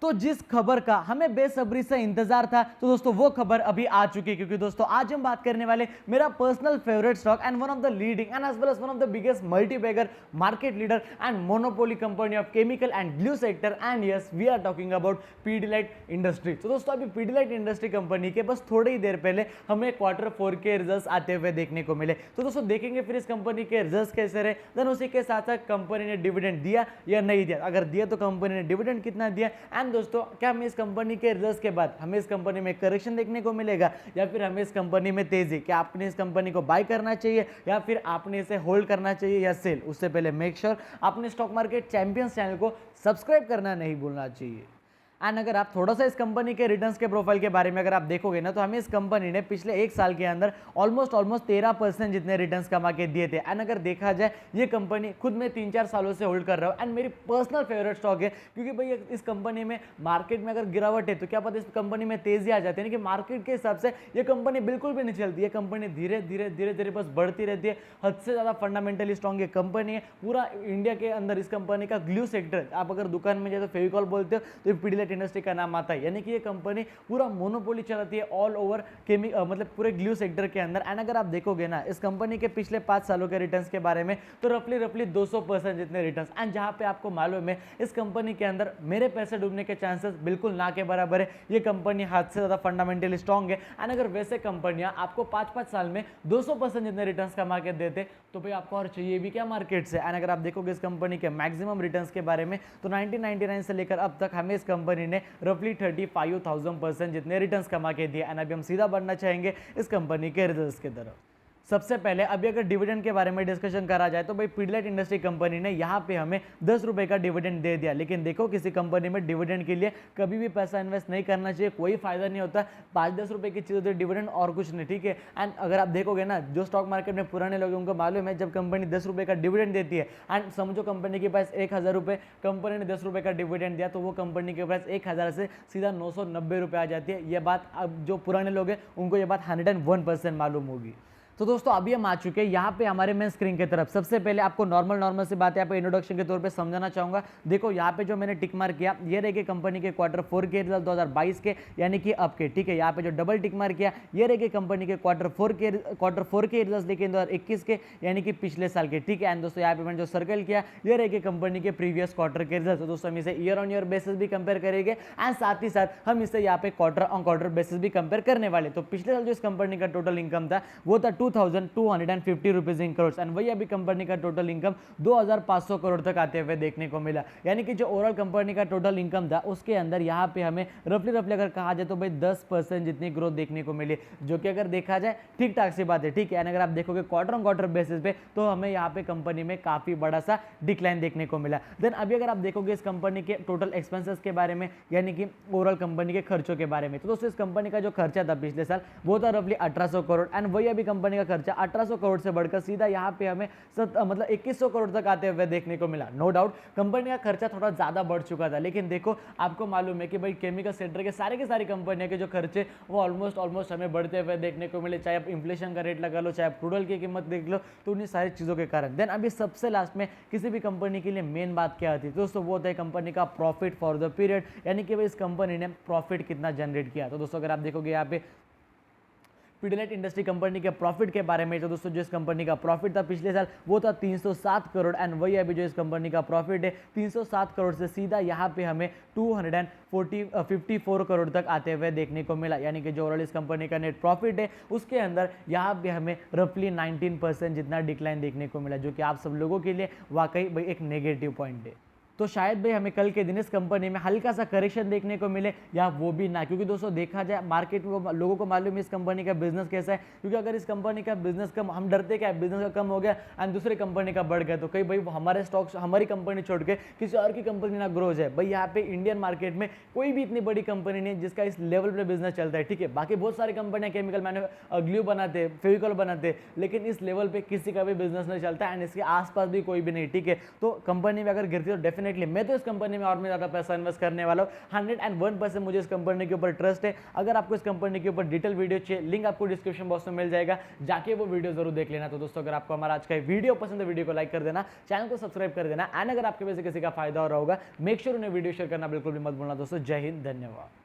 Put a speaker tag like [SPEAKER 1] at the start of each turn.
[SPEAKER 1] तो जिस खबर का हमें बेसब्री से इंतजार था, तो दोस्तों वो खबर अभी आ चुकी है, क्योंकि दोस्तों आज हम बात करने वाले मेरा personal favourite stock and one of the leading and as well as one of the biggest multibagger market leader and monopoly company of chemical and glue sector, and yes we are talking about Pidilite industry. तो दोस्तों अभी Pidilite industry company के बस थोड़ी ही देर पहले हमें Q4 के results आते हुए देखने को मिले। तो दोस्तों देखेंगे फिर इस कंपनी के रिजल्ट्स कैसे रहे, देन उसी के साथ साथ कंपनी ने डिविडेंड दिया या नहीं दिया, अगर दिया तो कंपनी ने डिविडेंड कितना दिया, एंड दोस्तों क्या हमें इस कंपनी के रिजल्ट्स के बाद हमें इस कंपनी में करेक्शन देखने को मिलेगा या फिर हमें इस कंपनी में तेजी, क्या आपने इस कंपनी को बाय करना चाहिए या फिर आपने इसे होल्ड करना चाहिए या सेल। उससे पहले मेक श्योर आपने स्टॉक मार्केट चैंपियंस चैनल को सब्सक्राइब करना नहीं भूलना चाहिए। एंड अगर आप थोड़ा सा इस कंपनी के रिटर्न्स के प्रोफाइल के बारे में अगर आप देखोगे ना, तो हमें इस कंपनी ने पिछले एक साल के अंदर ऑलमोस्ट 13% जितने रिटर्न्स कमा के दिए थे। एंड अगर देखा जाए ये कंपनी खुद में 3-4 सालों से होल्ड कर रहा हूँ एंड मेरी पर्सनल फेवरेट स्टॉक है, क्योंकि भाई इस कंपनी में मार्केट में अगर गिरावट है तो क्या पता इस कंपनी में तेजी आ जाती है, कि मार्केट के हिसाब से ये कंपनी बिल्कुल भी नहीं चलती है, कंपनी धीरे धीरे धीरे धीरे बस बढ़ती रहती है। हद से ज़्यादा फंडामेंटली स्ट्रॉन्ग ये कंपनी है। पूरा इंडिया के अंदर इस कंपनी का ग्लू सेक्टर, आप अगर दुकान में जाए तो फेविकॉल बोलते हो तो पीडीलाइट इंडस्ट्री का नाम आता है, यानी कि ये कंपनी पूरा मोनोपोली चलाती है ऑल ओवर मतलब पूरे ग्लू सेक्टर के अंदर। एंड अगर आप देखोगे ना इस कंपनी के पिछले 5 सालों के रिटर्न्स के बारे में, तो रफली 200% जितने रिटर्न्स, एंड जहां पे आपको मालूम है इस कंपनी के अंदर मेरे पैसे डूबने के चांसेस बिल्कुल ना के बराबर है। ये कंपनी हाथ से ज्यादा फंडामेंटली स्ट्रॉन्ग है। एंड अगर वैसे कंपनियां आपको 5-5 साल में 200% जितने रिटर्न्स कमा के देते, तो भाई आपको और चाहिए भी क्या मार्केट से। एंड अगर आप देखोगे इस कंपनी के मैक्सिमम रिटर्न्स के बारे में, तो 1999 से लेकर अब तक हमें इस कंपनी ने रफली 35,000% जितने रिटर्न्स कमा के दिए। एंड अभी हम सीधा बढ़ना चाहेंगे इस कंपनी के रिजल्ट्स की तरफ। सबसे पहले अभी अगर डिविडेंड के बारे में डिस्कशन करा जाए, तो भाई पीडीलाइट इंडस्ट्री कंपनी ने यहाँ पे हमें 10 रुपए का डिविडेंड दे दिया। लेकिन देखो किसी कंपनी में डिविडेंड के लिए कभी भी पैसा इन्वेस्ट नहीं करना चाहिए, कोई फायदा नहीं होता। 5-10 रुपए की चीज़ होती है डिविडेंड, और कुछ नहीं, ठीक है। एंड अगर आप देखोगे ना, जो स्टॉक मार्केट में पुराने लोग उनको मालूम है, जब कंपनी 10 रुपए का डिविडेंड देती है, एंड समझो कंपनी के पास 1000 रुपये, कंपनी ने 10 रुपए का डिविडेंड दिया, तो वो कंपनी के पास 1000 से सीधा 990 रुपये आ जाती है। ये बात अब जो पुराने लोग हैं उनको ये बात 101% मालूम होगी। तो दोस्तों अभी हम आ चुके हैं यहाँ पे हमारे मेन स्क्रीन की तरफ। सबसे पहले आपको नॉर्मल सी बात यहाँ पे इंट्रोडक्शन के तौर पे समझाना चाहूंगा। देखो यहाँ पे जो मैंने टिक मार्क किया, ये रहेगी कंपनी के Q4 के रिजल्ट 2022 के, यानी कि अब के, ठीक है। यहाँ पे जो डबल टिक मार्क किया, ये रहेगी कंपनी के Q4 के रिजल्ट, लेकिन 2021 के, यानी कि पिछले साल के, ठीक है। एंड दोस्तों यहाँ पे मैंने जो सर्कल किया, ये रहेगी कंपनी के प्रीवियस क्वार्टर के रिजल्ट। तो दोस्तों हम इसे ईयर ऑन ईयर बेसिस भी कंपेयर करेंगे, एंड साथ ही साथ हम इसे यहाँ पे क्वार्टर ऑन क्वार्टर बेसिस भी कंपेयर करने वाले। तो पिछले साल जो इस कंपनी का टोटल इनकम था वो था 2250 रुपीज इन करोड़, एंड वही अभी कंपनी का टोटल इनकम 2500 करोड़ तक आते हुए देखने को मिला। यानी कि जो ओवरऑल कंपनी का टोटल इनकम था उसके अंदर यहाँ पे हमें रफली अगर कहा जाए तो भाई 10% जितनी ग्रोथ देखने को मिली, जो कि अगर देखा जाए ठीक ठाक सी बात है, ठीक है। एंड अगर आप देखोगे क्वार्टर ऑन क्वार्टर बेसिस पे, तो हमें यहाँ पे कंपनी में काफी बड़ा सा डिक्लाइन देखने को मिला। देन अभी अगर आप देखोगे इस कंपनी के टोटल एक्सपेंसेस के बारे में, यानी कि ओवरऑल कंपनी के खर्चों के बारे में, तो दोस्तों इस कंपनी का जो खर्चा था पिछले साल वो था रफली 1800 करोड़, एंड वही अभी कंपनी का खर्चा 1800 करोड़ से बढ़कर सीधा यहाँ पे हमें मतलब 2100 करोड़ तक आते हुए देखने को मिला। नो डाउट कंपनी का खर्चा थोड़ा ज्यादा बढ़ चुका था, लेकिन देखो आपको मालूम है कि भाई केमिकल सेक्टर के सारी कंपनियों के जो खर्चे वो ऑलमोस्ट हमें बढ़ते हुए देखने को मिले, चाहे आप इन्फ्लेशन का रेट लगा लो, चाहे आप क्रूड ऑयल की कीमत देख लो, तो उन्हीं सारी चीजों के कारण। देन अभी सबसे लास्ट में किसी भी कंपनी के लिए मेन बात क्या आती है दोस्तों, वो होता है कंपनी का प्रॉफिट फॉर द पीरियड, यानी कि भाई इस कंपनी ने प्रॉफिट कितना जनरेट किया। तो दोस्तों अगर आप देखोगे यहाँ पे पीडीलाइट इंडस्ट्री कंपनी के प्रॉफिट के बारे में, तो दोस्तों जो इस कंपनी का प्रॉफिट था पिछले साल वो था 307 करोड़, एंड वही अभी जो इस कंपनी का प्रॉफिट है 307 करोड़ से सीधा यहाँ पे हमें 254 करोड़ तक आते हुए देखने को मिला। यानी कि जो ओवरऑल इस कंपनी का नेट प्रॉफिट है उसके अंदर यहाँ पे हमें रफली 19% जितना डिक्लाइन देखने को मिला, जो कि आप सब लोगों के लिए वाकई भाई एक नेगेटिव पॉइंट है। तो शायद भाई हमें कल के दिन इस कंपनी में हल्का सा करेक्शन देखने को मिले, या वो भी ना, क्योंकि दोस्तों देखा जाए मार्केट में लोगों को मालूम है इस कंपनी का बिजनेस कैसा है। क्योंकि अगर इस कंपनी का बिजनेस कम, हम डरते क्या बिजनेस का कम हो गया एंड दूसरी कंपनी का बढ़ गया, तो कहीं भाई हमारे स्टॉक्स हमारी कंपनी छोड़ के किसी और की कंपनी ना ग्रो हो जाए। भाई यहाँ पे इंडियन मार्केट में कोई भी इतनी बड़ी कंपनी नहीं जिसका इस लेवल पे बिजनेस चलता है, ठीक है। बाकी बहुत सारी कंपनियां केमिकल ग्लू बनाते, फेविकॉल बनाते, लेकिन इस लेवल पे किसी का भी बिजनेस नहीं चलता, एंड इसके आसपास भी कोई भी नहीं, ठीक है। तो कंपनी में अगर गिरती है तो डेफिनेटली मैं तो इस कंपनी में और मैं ज़्यादा पैसा इन्वेस्ट करने वाला हूँ। 101% मुझे इस कंपनी के ऊपर ट्रस्ट है। अगर आपको इस कंपनी के ऊपर डिटेल वीडियो चाहिए, लिंक आपको डिस्क्रिप्शन बॉक्स में मिल जाएगा, जाके वो वीडियो जरूर देख लेना। तो दोस्तों अगर आपको हमारा आज का वीडियो पसंद है, वीडियो को लाइक कर देना, चैनल को सब्सक्राइब कर देना, एंड अगर आपके वजह से किसी का फायदा हो रहा होगा, मेक श्योर उन्हें वीडियो शेयर करना बिल्कुल भी मत भूलना दोस्तों। जय हिंद, धन्यवाद।